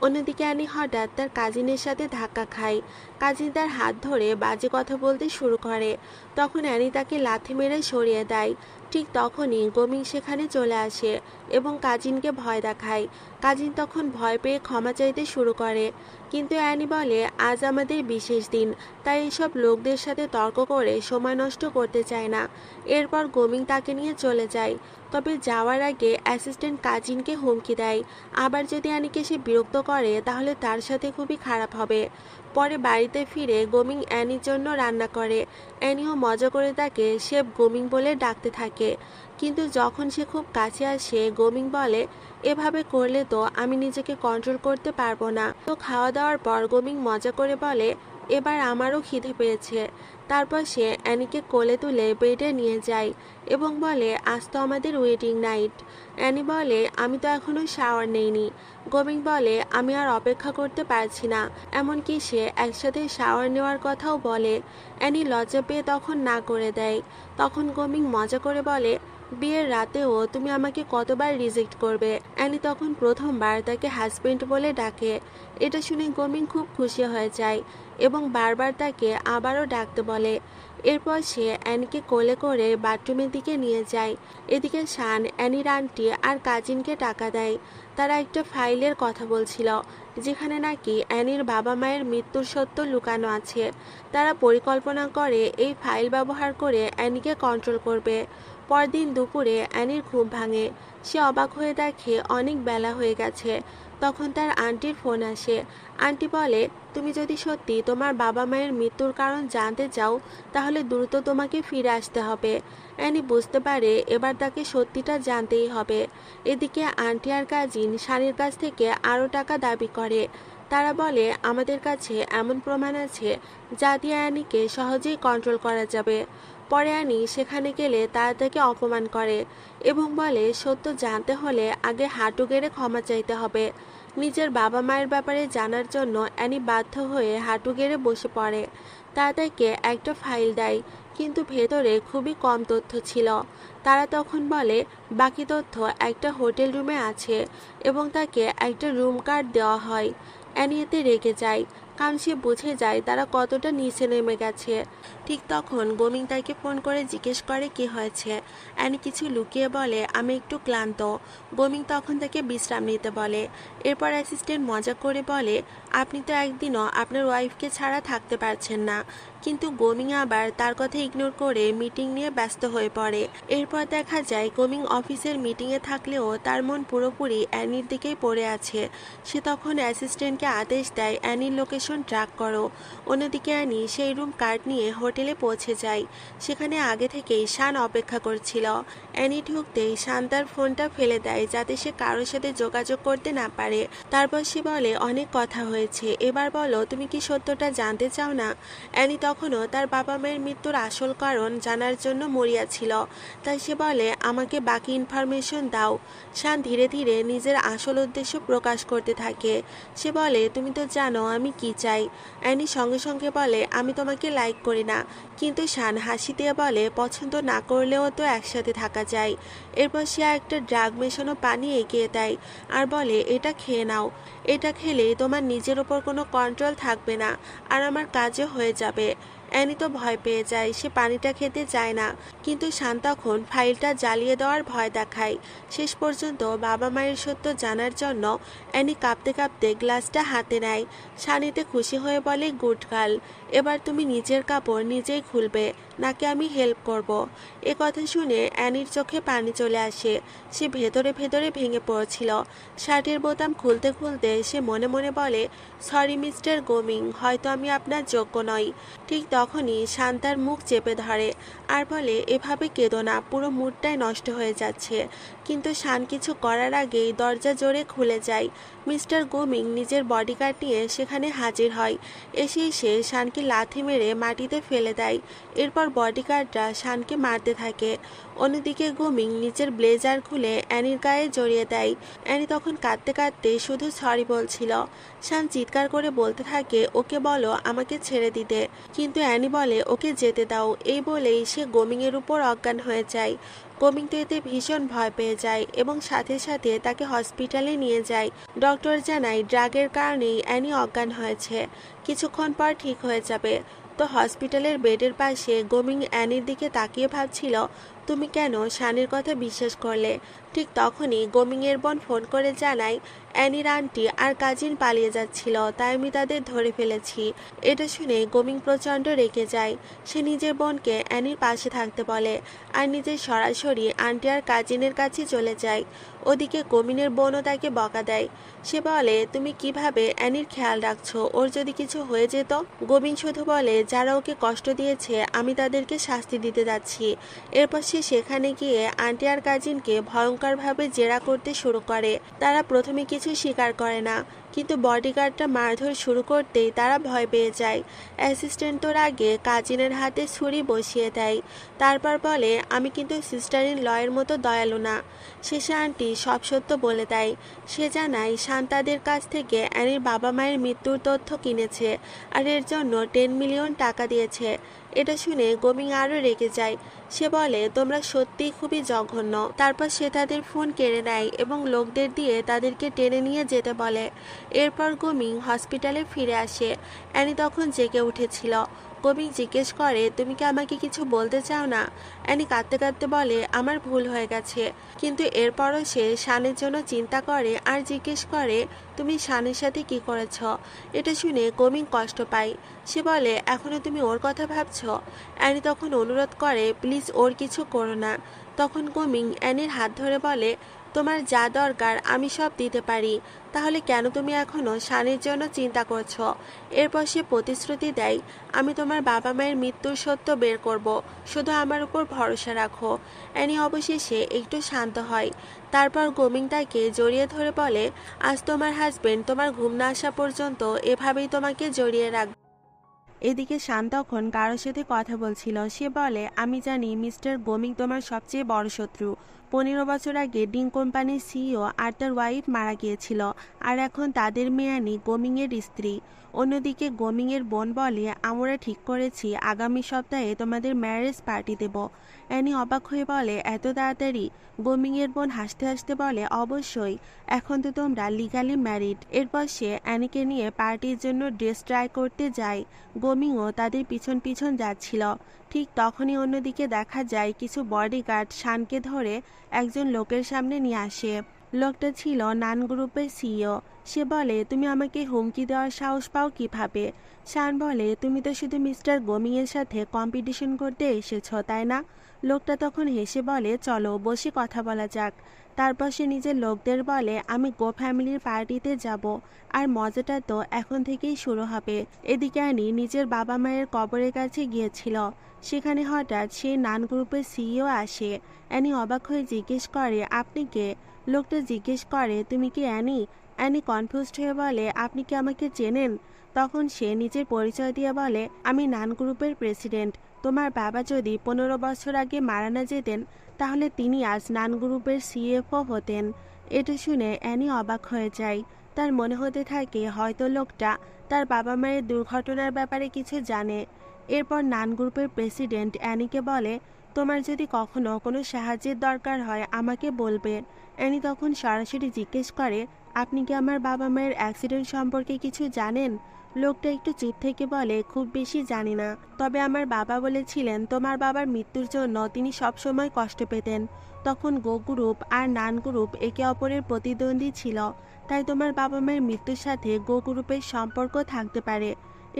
অন্যদিকে অ্যানি হঠাৎ তার কাজিনের সাথে ধাক্কা খায়। কাজিন তার হাত ধরে বাজে কথা বলতে শুরু করে। তখন অ্যানি তাকে লাথি মেরে সরিয়ে দেয়। ঠিক তখনই গোমিং সেখানে চলে আসে এবং কাজিনকে ভয় দেখায়। কাজিন তখন ভয় পেয়ে ক্ষমা চাইতে শুরু করে, কিন্তু অ্যানি বলে আজ আমাদের বিশেষ দিন, তাই এসব লোকদের সাথে তর্ক করে সময় নষ্ট করতে চায় না। এরপর গোমিং তাকে নিয়ে চলে যায়, তবে যাওয়ার আগে অ্যাসিস্ট্যান্ট কাজিনকে হুমকি দেয় আবার যদি অ্যানিকে সে বিরক্ত করে তাহলে তার সাথে খুবই খারাপ হবে। পরে বাড়িতে ফিরে গোমিং অ্যানির জন্য রান্না করে। অ্যানিও মজা করে তাকে শেফ গোমিং বলে ডাকতে থাকে, কিন্তু যখন সে খুব কাছে আসে গোমিং বলে এভাবে করলে তো আমি নিজেকে কন্ট্রোল করতে পারবো না। তো খাওয়া দাওয়ার পর গোমিং মজা করে বলে এবার আমারও খিদে পেয়েছে। তারপর সে অ্যানিকে কোলে তুলে বেডে নিয়ে যায় এবং বলে আজ তো আমাদের ওয়েডিং নাইট। অ্যানি বলে আমি তো এখনো শাওয়ার নেইনি। গোমিং বলে আমি আর অপেক্ষা করতে পারছি না, এমনকি সে একসাথে শাওয়ার নেওয়ার কথাও বলে। অ্যানি লজ্জা পেয়ে তখন না করে দেয়। তখন গোমিং মজা করে বলে বিয়ের রাতেও তুমি আমাকে কতবার রিজেক্ট করবে। অ্যানি তখন প্রথমবার তাকে হাজবেন্ড বলে ডাকে। এটা শুনে গোমিং খুব খুশি হয়ে যায় এবং বারবার তাকে আবারও ডাকতে বলে। এরপর সে অ্যানিকে কোলে করে বাথরুমের দিকে নিয়ে যায়। এদিকে শান অ্যানির আন্টি আর কাজিনকে টাকা দেয়। তারা একটা ফাইলের কথা বলছিল। যেখানে নাকি অ্যানির বাবা মায়ের মৃত্যুর সত্য লুকানো আছে। তারা পরিকল্পনা করে এই ফাইল ব্যবহার করে অ্যানিকে কন্ট্রোল করবে। পরদিন দুপুরে অ্যানির ঘুম ভাঙে। সে অবাক হয়ে দেখে অনেক বেলা হয়ে গেছে। তখন তার আন্টির ফোন আসে। আন্টি বলে, তুমি যদি সত্যি তোমার বাবা মায়ের মৃত্যুর কারণ জানতে চাও তাহলে দ্রুত তোমাকে ফিরে আসতে হবে। অ্যানি বুঝতে পারে এবার তাকে সত্যিটা জানতেই হবে। এদিকে আন্টি আর কাজিন শানের কাছ থেকে আরও টাকা দাবি করে। তারা বলে, আমাদের কাছে এমন প্রমাণ আছে যা দিয়ে অ্যানিকে সহজেই কন্ট্রোল করা যাবে। পরে অ্যানি সেখানে গেলে তারা তাকে অপমান করে এবং বলে, সত্য জানতে হলে আগে হাঁটু গেড়ে ক্ষমা চাইতে হবে। নিজের বাবা মায়ের ব্যাপারে জানার জন্য অ্যানি বাধ্য হয়ে হাঁটু গেড়ে বসে পড়ে। তারা তাকে একটা ফাইল দেয়, কিন্তু ভেতরে খুবই কম তথ্য ছিল। তারা তখন বলে বাকি তথ্য একটা হোটেল রুমে আছে এবং তাকে একটা রুম কার্ড দেওয়া হয়। অ্যানি এতে রেগে যায়, কারণ সে বুঝে যায় তারা কতটা নিচে নেমে গেছে। ঠিক তখন গোমিং তাকে ফোন করে জিজ্ঞেস করে কি হয়েছে। অ্যানি কিছু লুকিয়ে বলে, আমি একটু ক্লান্ত। গোমিং তখন তাকে বিশ্রাম নিতে বলে। এরপর অ্যাসিস্ট্যান্ট মজা করে বলে, আপনি তো একদিনও আপনার ওয়াইফকে ছাড়া থাকতে পারছেন না। কিন্তু গোমিং আবার তার কথা ইগনোর করে মিটিং নিয়ে ব্যস্ত হয়ে পড়ে। এরপর দেখা যায় গোমিং অফিসের মিটিংয়ে থাকলেও তার মন পুরোপুরি অ্যানির দিকেই পড়ে আছে। সে তখন অ্যাসিস্ট্যান্টকে আদেশ দেয় অ্যানির লোকেশন ট্র্যাক করো। অন্যদিকে অ্যানি সেই রুম কার্ড নিয়ে হোটেলে পৌঁছে যায়। সেখানে আগে থেকেই শান অপেক্ষা করছিল। অ্যানি ঢুকতেই শান তার ফোনটা ফেলে দেয় যাতে সে কারোর সাথে যোগাযোগ করতে না পারে। তারপর সে বলে, অনেক কথা হয়েছে, এবার বলো তুমি কি সত্যটা জানতে চাও না? অ্যানি তখনও তার বাবা মায়ের মৃত্যুর আসল কারণ জানার জন্য মরিয়া ছিল। তাই সে বলে, আমাকে বাকি ইনফরমেশন দাও। শান ধীরে ধীরে নিজের আসল উদ্দেশ্য প্রকাশ করতে থাকে। সে বলে, তুমি তো জানো আমি কি চাই। অ্যানি সঙ্গে সঙ্গে বলে, আমি তোমাকে লাইক করি না। কিন্তু শান হাসি দিয়ে বলে, পছন্দ না করলেও তো একসাথে থাকা যায়। এরপর সে একটা ড্রাগ মেশানো পানি এগিয়ে দেয় আর বলে, এটা খেয়ে নাও। এটা খেলে তোমার নিজের ওপর কোনো কন্ট্রোল থাকবে না আর আমার কাজও হয়ে যাবে। অ্যানি তো ভয় পেয়ে যায়, সে পানিটা খেতে চায় না। কিন্তু শান তখন ফাইলটা জ্বালিয়ে দেওয়ার ভয় দেখায়। শেষ পর্যন্ত বাবা মায়ের সত্য জানার জন্য অ্যানি কাঁপতে কাঁপতে গ্লাসটা হাতে নেয়। শান এতে খুশি হয়ে বলে, গুড গার্ল, এবার তুমি নিজের কাপড় নিজেই খুলবে, নাকি আমি হেল্প করব? এ কথা শুনে অ্যানির চোখে পানি চলে আসে। সে ভেতরে ভেতরে ভেঙে পড়ছিল। শার্টের বোতাম খুলতে খুলতে সে মনে মনে বলে, সরি মিস্টার গোমিং, হয়তো আমি আপনার যোগ্য নই। ঠিক তখনই শান তার মুখ চেপে ধরে আর বলে, এভাবে কেঁদো না, পুরো মুডটাই নষ্ট হয়ে যাচ্ছে। কিন্তু শান কিছু করার আগেই দরজা জোরে খুলে যায়। মিস্টার গোমিং নিজের বডিগার্ড নিয়ে সেখানে হাজির হয়। এসে শানকে লাথি মেরে মাটিতে ফেলে দেয়। এরপর বডিগার্ডরা শানকে মারতে থাকে। অন্যদিকে গোমিং নিজের ব্লেজার খুলে অ্যানির গায়ে জড়িয়ে দেয়। অ্যানি তখন কাঁদতে কাঁদতে শুধু সরি বলছিল। শান চিৎকার করে বলতে থাকে, ওকে বলো আমাকে ছেড়ে দিতে। কিন্তু অ্যানি বলে, ওকে যেতে দাও। এই বলেই সে গোমিং এর উপর অজ্ঞান হয়ে যায়। গোমিং তো এতে ভীষণ ভয় পেয়ে যায় এবং সাথে সাথে তাকে হসপিটালে নিয়ে যায়। ডক্টর জানায় ড্রাগের কারণেই অ্যানি অজ্ঞান হয়েছে, কিছুক্ষণ পর ঠিক হয়ে যাবে। তো হসপিটালের বেডের পাশে গোমিং অ্যানির দিকে তাকিয়ে ভাবছিল, তুমি কেন শানের কথা বিশ্বাস করলে? ঠিক তখনই গোমিং এর বোন ফোন করে জানায়, অ্যানির আন্টি আর কাজিন পালিয়ে যাচ্ছিল, তাই আমি তাদের ধরে ফেলেছি। এটা শুনে গোমিং প্রচণ্ড রেগে যায়। সে নিজের বোনকে অ্যানির পাশে থাকতে বলে আর নিজের সরাসরি আন্টি আর কাজিনের কাছে চলে যায়। ওদিকে গোমিনের বোনও তাকে বকা দেয়। সে বলে, তুমি কিভাবে অ্যানির খেয়াল রাখছো? ওর যদি কিছু হয়ে যেত? গোমিন শুধু বলে, যারা ওকে কষ্ট দিয়েছে আমি তাদেরকে শাস্তি দিতে যাচ্ছি। এরপর সে সেখানে গিয়ে আন্টি আর কাজিনকে ভয়ঙ্করভাবে জেরা করতে শুরু করে। তারা প্রথমে কিছু স্বীকার করে না, কিন্তু বডিগার্ডটা মারধর শুরু করতেই তারা ভয় পেয়ে যায়। অ্যাসিস্ট্যান্ট তোর আগে কাজিনের হাতে ছুরি বসিয়ে দেয়। তারপর বলে, আমি কিন্তু সিস্টার ইন লয়ের মতো দয়ালু না। শেষে আন্টি সব সত্য বলে দেয়। সে জানায় শান তাদের কাছ থেকে অ্যানির বাবা মায়ের মৃত্যুর তথ্য কিনেছে আর এর জন্য 10 মিলিয়ন টাকা দিয়েছে। এটা শুনে গোমিং আরও রেগে যায়। সে বলে, তোমরা সত্যিই খুবই জঘন্য। তারপর সে তাদের ফোন কেড়ে নেয় এবং লোকদের দিয়ে তাদেরকে টেনে নিয়ে যেতে বলে। এরপর গোমিং হসপিটালে ফিরে আসে। অ্যানি তখন জেগে উঠেছিল। কবি জিজ্ঞেস করে, তুমি কি আমাকে কিছু বলতে চাও না? অ্যানি কাঁদতে কাঁদতে বলে, আমার ভুল হয়ে গেছে। কিন্তু এরপরও সে শানের জন্য চিন্তা করে আর জিজ্ঞেস করে, তুমি শানের সাথে কি করেছ? এটা শুনে কমিং কষ্ট পায়। সে বলে, এখনো তুমি ওর কথা ভাবছো? অ্যানি তখন অনুরোধ করে, প্লিজ ওর কিছু করো না। তখন কমিং অ্যানির হাত ধরে বলে, তোমার যা দরকার আমি সব দিতে পারি, তাহলে কেন তুমি এখনো শানের জন্য চিন্তা করছো? এরপর সে প্রতিশ্রুতি দেয়, আমি তোমার বাবা মায়ের মৃত্যুর সত্য বের করব, শুধু আমার উপর ভরসা রাখো। অ্যানি অবশেষে একটু শান্ত হয়। তারপর গোমিং তাকে জড়িয়ে ধরে বলে, আজ তোমার হাজবেন্ড তোমার ঘুম না আসা পর্যন্ত এভাবেই তোমাকে জড়িয়ে রাখবে। এদিকে শান তখন কারোর সাথে কথা বলছিল। সে বলে, আমি জানি মিস্টার গোমিং তোমার সবচেয়ে বড় শত্রু। 15 বছর আগে ডিং কোম্পানির সিইও আর তার ওয়াইফ মারা গিয়েছিল, আর এখন তাদের মেয়ে অ্যানি গোমিং এর স্ত্রী। অন্যদিকে গোমিং এর বোন বলে, আমরা ঠিক করেছি আগামী সপ্তাহে তোমাদের ম্যারেজ পার্টি দেব। অ্যানি অবাক হয়ে বলে, এত তাড়াতাড়ি? গোমিং এর বোন হাসতে হাসতে বলে, অবশ্যই, এখন তো তোমরা লিগালি ম্যারিড। এরপর সে অ্যানিকে নিয়ে পার্টির জন্য ড্রেস ট্রাই করতে যায়। গোমিংও তাদের পিছন পিছন যাচ্ছিল। ঠিক তখনই অন্যদিকে দেখা যায় কিছু বডিগার্ড শানকে ধরে একজন লোকের সামনে নিয়ে আসে। লোকটা ছিল নান গ্রুপের সিইও। সে বলে, তুমি আমাকে হুমকি দেওয়ার সাহস পাও কিভাবে? শান বলে, তুমি তো শুধু মিস্টার গোমিং এর সাথে কম্পিটিশন করতে এসেছো, তাই না? লোকটা তখন হেসে বলে, চলো বসে কথা বলা যাক। তারপর সে নিজের লোকদের বলে, আমি গো ফ্যামিলির পার্টিতে যাব, আর মজাটা তো এখন থেকেই শুরু হবে। এদিকে অ্যানি নিজের বাবা মায়ের কবরের কাছে গিয়েছিল। সেখানে হঠাৎ সেই নান গ্রুপের সিইও আসে। অ্যানি অবাক হয়ে জিজ্ঞেস করে, আপনি কে? লোকটা জিজ্ঞেস করে, তুমি কি অ্যানি? অ্যানি কনফিউজড হয়ে বলে, আপনি কি আমাকে চেনেন? তখন সে নিজের পরিচয় দিয়ে বলে, আমি নান গ্রুপের প্রেসিডেন্ট। তোমার বাবা যদি 15 বছর আগে মারা না যেতেন, তাহলে তিনি আজ নান গ্রুপের সিএফও হতেন। এটা শুনে অ্যানি অবাক হয়ে যায়। তার মনে হতে থাকে হয়তো লোকটা তার বাবা মায়ের দুর্ঘটনার ব্যাপারে কিছু জানে। এরপর নান গ্রুপের প্রেসিডেন্ট অ্যানিকে বলে, তোমার যদি কখনো কোনো সাহায্যের দরকার হয় আমাকে বলবে। অ্যানি তখন সরাসরি জিজ্ঞেস করে, আপনি কি আমার বাবা মায়ের অ্যাক্সিডেন্ট সম্পর্কে কিছু জানেন? লোকটা একটু চুপ থেকে বলে, খুব বেশি জানি না, তবে আমার বাবা বলেছিলেন তোমার বাবার মৃত্যুর জন্য তিনি সবসময় কষ্ট পেতেন। তখন গো গ্রুপ আর নান গ্রুপ একে অপরের প্রতিদ্বন্দ্বী ছিল, তাই তোমার বাবা মায়ের মৃত্যুর সাথে গো গ্রুপের সম্পর্ক থাকতে পারে।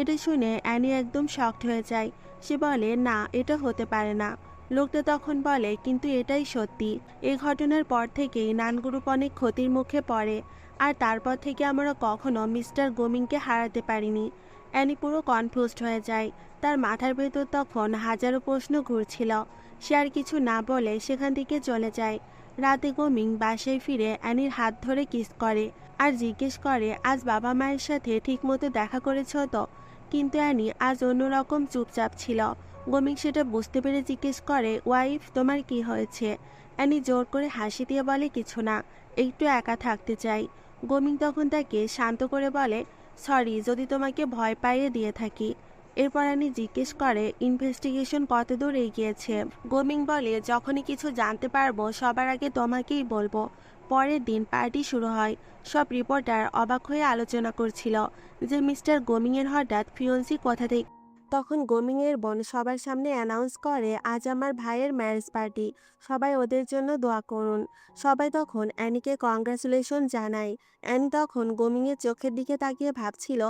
এটা শুনে অ্যানি একদম শকড হয়ে যায়। সে বলে, না, এটা হতে পারে না। লোকটা তখন বলে, কিন্তু এটাই সত্যি। এই ঘটনার পর থেকেই নান গ্রুপ অনেক ক্ষতির মুখে পড়ে, আর তারপর থেকে আমরা কখনো মিস্টার গোমিংকে হারাতে পারিনি। অ্যানি পুরো কনফিউজড হয়ে যায়। তার মাথার ভেতর তখন হাজারো প্রশ্ন ঘুরছিল। সে আর কিছু না বলে সেখান থেকে চলে যায়। রাতে গোমিং বাসায় ফিরে অ্যানির হাত ধরে কিস করে আর জিজ্ঞেস করে, আজ বাবা মায়ের সাথে ঠিকমতো দেখা করেছ তো? কিন্তু অ্যানি আজ অন্যরকম চুপচাপ ছিল। গোমিং সেটা বুঝতে পেরে জিজ্ঞেস করে, ওয়াইফ, তোমার কি হয়েছে? অ্যানি জোর করে হাসি দিয়ে বলে, কিছু না, একটু একা থাকতে চাই। গোমিং তখন তাকে শান্ত করে বলে, সরি যদি তোমাকে ভয় পাইয়ে দিয়ে থাকি। এরপর অ্যানি জিজ্ঞেস করে, ইনভেস্টিগেশন কতদূর এগিয়েছে? গোমিং বলে, যখনই কিছু জানতে পারবো সবার আগে তোমাকেই বলবো। পরের দিন পার্টি শুরু হয়। সব রিপোর্টার অবাক হয়ে আলোচনা করছিল যে মিস্টার গোমিং এর হঠাৎ ফিয়ন্সি কোথা থেকে। তখন গোমিং এর বোন সবার সামনে অ্যানাউন্স করে, আজ আমার ভাইয়ের ম্যারেজ পার্টি, সবাই ওদের জন্য দোয়া করুন। সবাই তখন অ্যানিকে কংগ্রাচুলেশন জানায়। অ্যানি তখন গোমিং এর চোখের দিকে তাকিয়ে ভাবছিল,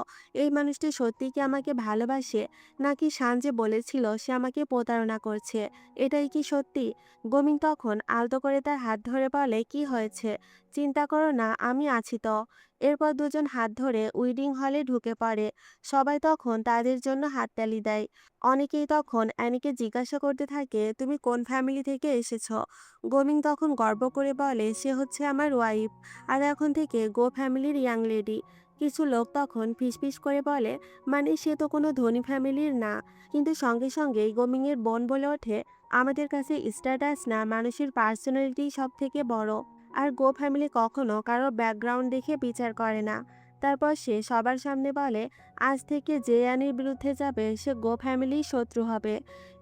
এই মানুষটি সত্যি কি আমাকে ভালোবাসে, নাকি শান যে বলেছিল সে আমাকে প্রতারণা করছে, এটাই কি সত্যি? গোমিং তখন আলতো করে তার হাত ধরে বলে, কি হয়েছে? চিন্তা করো না, আমি আছি তো। এরপর দুজন হাত ধরে উইডিং হলে ঢুকে পড়ে। সবাই তখন তাদের জন্য হাততালি দেয়। অনেকেই তখন অ্যানিকে জিজ্ঞাসা করতে থাকে, তুমি কোন ফ্যামিলি থেকে এসেছো? গোমিং তখন গর্ব করে বলে, সে হচ্ছে আমার ওয়াইফ, আর এখন থেকে গো ফ্যামিলির ইয়াং লেডি। কিছু লোক তখন ফিসফিস করে বলে, মানে সে তো কোনো ধনী ফ্যামিলির না। কিন্তু সঙ্গে সঙ্গেই গোমিং এর বোন বলে ওঠে, আমাদের কাছে স্ট্যাটাস না, মানুষের পার্সোনালিটি সব থেকে বড়। আর গো ফ্যামিলি কখনো কারো ব্যাকগ্রাউন্ড দেখে বিচার করে না। তারপর সে সবার সামনে বলে, আজ থেকে যে অ্যানির বিরুদ্ধে যাবে সে গো ফ্যামিলির শত্রু হবে।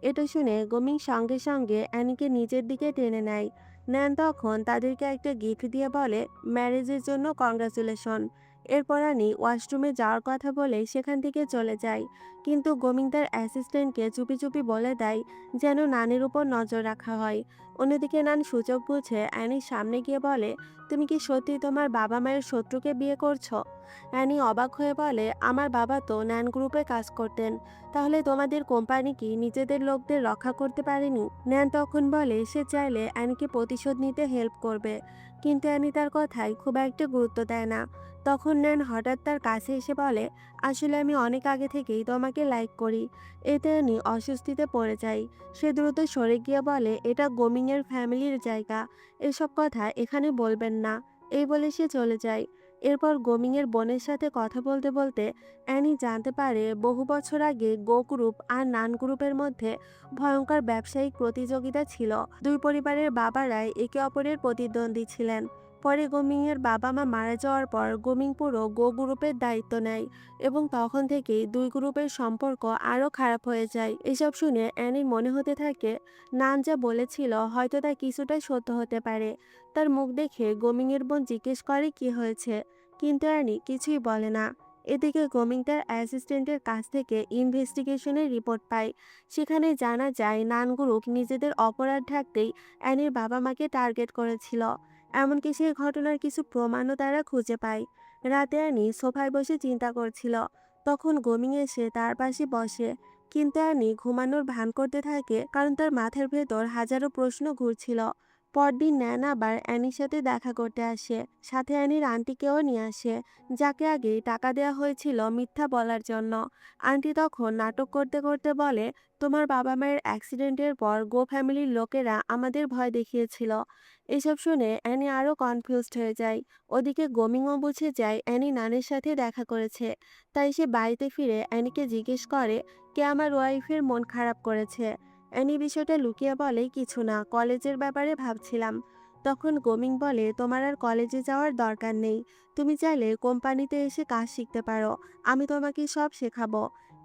এটা শুনে গোমিং সঙ্গে সঙ্গে অ্যানিকে নিজের দিকে টেনে নেয়। ন্যান তখন তাদেরকে একটা গিফট দিয়ে বলে, ম্যারেজের জন্য কংগ্রাচুলেশন। এরপর অ্যানি ওয়াশরুমে যাওয়ার কথা বলে সেখান থেকে চলে যায়। কিন্তু গোমিং তার অ্যাসিস্ট্যান্টকে চুপি চুপি বলে দেয় যেন নানের উপর নজর রাখা হয়। অন্যদিকে নান সুযোগ বুঝে অ্যানির সামনে গিয়ে বলে, তুমি কি সত্যি তোমার বাবা মায়ের শত্রুকে বিয়ে করছো? অ্যানি অবাক হয়ে বলে, আমার বাবা তো ন্যান গ্রুপে কাজ করতেন, তাহলে তোমাদের কোম্পানি কি নিজেদের লোকদের রক্ষা করতে পারেনি? ন্যান তখন বলে সে চাইলে অ্যানিকে প্রতিশোধ নিতে হেল্প করবে, কিন্তু অ্যানি তার কথায় খুব একটা গুরুত্ব দেয় না। তখন ন্যান হঠাৎ তার কাছে এসে বলে, আসলে আমি অনেক আগে থেকেই তোমাকে লাইক করি। এতে অ্যানি অস্বস্তিতে পড়ে যায়। সে দ্রুত সরে গিয়ে বলে, এটা গোমিংয়ের ফ্যামিলির জায়গা, এসব কথা এখানে বলবেন না। এই বলে সে চলে যায়। এরপর গোমিংয়ের বোনের সাথে কথা বলতে বলতে অ্যানি জানতে পারে বহু বছর আগে গো গ্রুপ আর নান গ্রুপের মধ্যে ভয়ঙ্কর ব্যবসায়িক প্রতিযোগিতা ছিল। দুই পরিবারের বাবারাই একে অপরের প্রতিদ্বন্দ্বী ছিলেন। পরে গোমিংয়ের বাবা মা মারা যাওয়ার পর গোমিং পুরো গো গ্রুপের দায়িত্ব নেয় এবং তখন থেকেই দুই গ্রুপের সম্পর্ক আরও খারাপ হয়ে যায়। এসব শুনে অ্যানির মনে হতে থাকে নান যা বলেছিল হয়তো তা কিছুটা সত্য হতে পারে। তার মুখ দেখে গোমিংয়ের বোন জিজ্ঞেস করে কি হয়েছে, কিন্তু অ্যানি কিছুই বলে না। এদিকে গোমিং তার অ্যাসিস্ট্যান্টের কাছ থেকে ইনভেস্টিগেশনের রিপোর্ট পায়। সেখানে জানা যায় নান গ্রুপ নিজেদের অপরাধ ঢাকতেই অ্যানির বাবা মাকে টার্গেট করেছিল। এমনকি সেই ঘটনার কিছু প্রমাণও তারা খুঁজে পায়। রাতে অ্যানি সোফায় বসে চিন্তা করছিল, তখন গোমিং এসে তার পাশে বসে। কিন্তু অ্যানি ঘুমানোর ভান করতে থাকে কারণ তার মাথার ভেতর হাজারো প্রশ্ন ঘুরছিল। পরদিন ন্যান আবার অ্যানির সাথে দেখা করতে আসে, সাথে অ্যানির আন্টিকেও নিয়ে আসে, যাকে আগে টাকা দেওয়া হয়েছিল মিথ্যা বলার জন্য। আন্টি তখন নাটক করতে করতে বলে, তোমার বাবা মায়ের অ্যাক্সিডেন্টের পর গো ফ্যামিলির লোকেরা আমাদের ভয় দেখিয়েছিল। এসব শুনে অ্যানি আরও কনফিউজড হয়ে যায়। ওদিকে গোমিংও বুঝে যায় অ্যানি নানের সাথে দেখা করেছে, তাই সে বাড়িতে ফিরে অ্যানিকে জিজ্ঞেস করে, কে আমার ওয়াইফের মন খারাপ করেছে? অ্যানি বিষয়টা লুকিয়ে বলে, কিছু না, কলেজের ব্যাপারে ভাবছিলাম। তখন গোমিং বলে, তোমার আর কলেজে যাওয়ার দরকার নেই, তুমি চাইলে কোম্পানিতে এসে কাজ শিখতে পারো, আমি তোমাকে সব শেখাবো।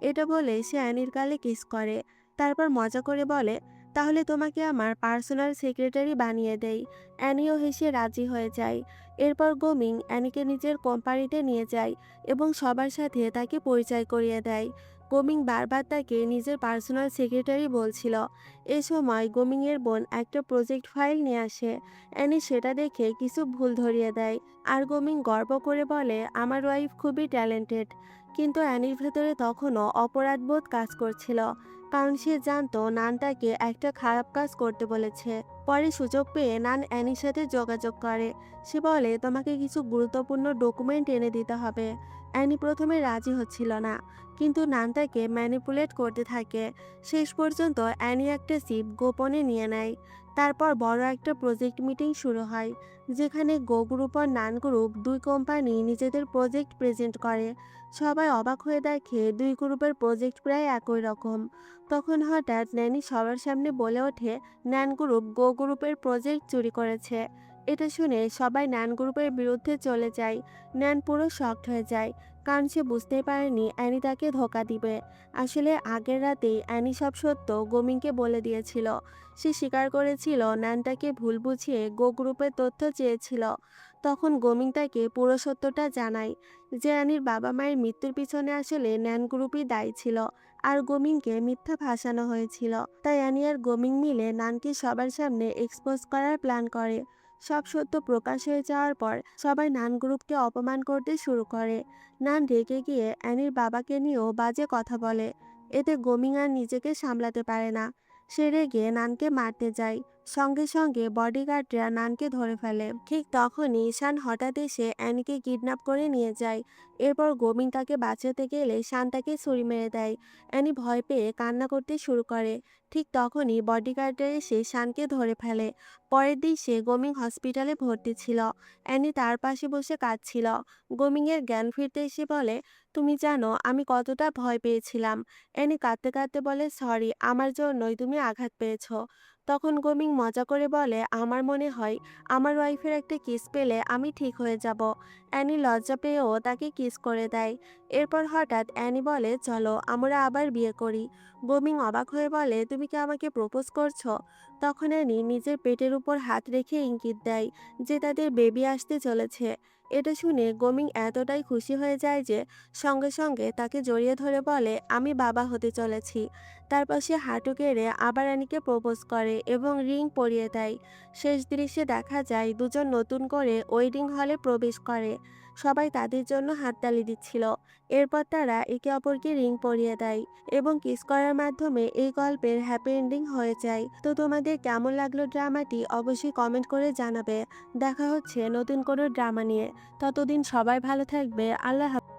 এটা বলে সে অ্যানির গালে কিস করে। তারপর মজা করে বলে, তাহলে তোমাকে আমার পার্সোনাল সেক্রেটারি বানিয়ে দেই। অ্যানিও হেসে রাজি হয়ে যায়। এরপর গোমিং অ্যানিকে নিজের কোম্পানিতে নিয়ে যায় এবং সবার সাথে তাকে পরিচয় করিয়ে দেয়। গোমিং বারবার তাকে নিজের পার্সোনাল সেক্রেটারি বলছিল। এ সময় গোমিংয়ের বোন একটা প্রজেক্ট ফাইল নিয়ে আসে। অ্যানি সেটা দেখে কিছু ভুল ধরিয়ে দেয়, আর গোমিং গর্ব করে বলে, আমার ওয়াইফ খুবই ট্যালেন্টেড। কিন্তু অ্যানির ভেতরে তখনও অপরাধবোধ কাজ করছিল, কারণ সে জানতো নান তাকে একটা খারাপ কাজ করতে বলেছে। পরে সুযোগ পেয়ে নান অ্যানির সাথে যোগাযোগ করে। সে বলে, তোমাকে কিছু গুরুত্বপূর্ণ ডকুমেন্ট এনে দিতে হবে। অ্যানি প্রথমে রাজি হচ্ছিল না, কিন্তু নান তাকে ম্যানিপুলেট করতে থাকে। শেষ পর্যন্ত অ্যানি একটা সিপ গোপনে নিয়ে নেয়। তারপর বড় একটা প্রজেক্ট মিটিং শুরু হয়, যেখানে গো গ্রুপ আর নান গ্রুপ দুই কোম্পানি নিজেদের প্রজেক্ট প্রেজেন্ট করে। সবাই অবাক হয়ে দেখে দুই গ্রুপের প্রজেক্ট প্রায় একই রকম। তখন হঠাৎ ন্যানি সবার সামনে বলে ওঠে, ন্যান গ্রুপ গো গ্রুপের প্রজেক্ট চুরি করেছে। এটা শুনে সবাই ন্যান গ্রুপের বিরুদ্ধে চলে যায়। ন্যান পুরো শকড হয়ে যায়, কারণ সে বুঝতেই পারেনি অ্যানি তাকে ধোঁকা দিবে। আসলে আগের রাতেই অ্যানি সব সত্য গোমিংকে বলে দিয়েছিল। সে স্বীকার করেছিল ন্যান তাকে ভুল বুঝিয়ে গো গ্রুপের তথ্য চেয়েছিল। তখন গোমিং তাকে পুরো সত্যটা জানায় যে অ্যানির বাবা মায়ের মৃত্যুর পিছনে আসলে ন্যান গ্রুপই দায়ী ছিল, আর গোমিংকে মিথ্যা ভাসানো হয়েছিল। তাই অ্যানি আর গোমিং মিলে নানকে সবার সামনে এক্সপোজ করার প্ল্যান করে। সব সত্য প্রকাশ হয়ে যাওয়ার পর সবাই নান গ্রুপকে অপমান করতে শুরু করে। নান রেগে গিয়ে অ্যানির বাবাকে নিয়েও বাজে কথা বলে। এতে গোমিং আর নিজেকে সামলাতে পারে না। সে রেগে নানকে মারতে যায়। সঙ্গে সঙ্গে বডিগার্ডরা নানকে ধরে ফেলে। ঠিক তখনই শান হঠাৎ এসে অ্যানিকে কিডন্যাপ করে নিয়ে যায়। এরপর গোমিং তাকে বাঁচাতে গেলে শান তাকে ছুরি মেরে দেয়। অ্যানি ভয় পেয়ে কান্না করতে শুরু করে। ঠিক তখনই বডিগার্ডরা এসে শানকে ধরে ফেলে। পরের দিন সে গোমিং হসপিটালে ভর্তি ছিল। অ্যানি তার পাশে বসে কাঁদছিল। গোমিংয়ের জ্ঞান ফিরতে এসে বলে, তুমি জানো আমি কতটা ভয় পেয়েছিলাম? অ্যানি কাঁদতে কাঁদতে বলে, সরি, আমার জন্যই তুমি আঘাত পেয়েছো। তখন গোমিং মজা করে বলে, আমার মনে হয় আমার ওয়াইফের একটা কিস পেলে আমি ঠিক হয়ে যাব। অ্যানি লজ্জা পেয়েও তাকে কিস করে দেয়। এরপর হঠাৎ অ্যানি বলে, চলো আমরা আবার বিয়ে করি। গোমিং অবাক হয়ে বলে, তুমি কি আমাকে প্রপোজ করছো? তখন অ্যানি নিজের পেটের উপর হাত রেখে ইঙ্গিত দেয় যে তাদের বেবি আসতে চলেছে। এটা শুনে গমিং এতটাই খুশি হয়ে যায় যে সঙ্গে সঙ্গে তাকে জড়িয়ে ধরে বলে, আমি বাবা হতে চলেছি। তারপর সে হাঁটু গেড়ে আবার অ্যানিকে প্রপোজ করে এবং রিং পরিয়ে দেয়। শেষ দৃশ্যে দেখা যায় দুজন নতুন করে ওয়েডিং হলে প্রবেশ করে। সবাই তাদের জন্য হাততালি দিচ্ছিল। এরপর তারা একে অপরকে রিং পরিয়ে দেয় এবং কিস করার মাধ্যমে এই গল্পের হ্যাপি এন্ডিং হয়ে যায়। তো তোমাদের কেমন লাগলো ড্রামাটি অবশ্যই কমেন্ট করে জানাবে। দেখা হচ্ছে নতুন কোনো ড্রামা নিয়ে। ততদিন সবাই ভালো থাকবে। আল্লাহ হাফেজ।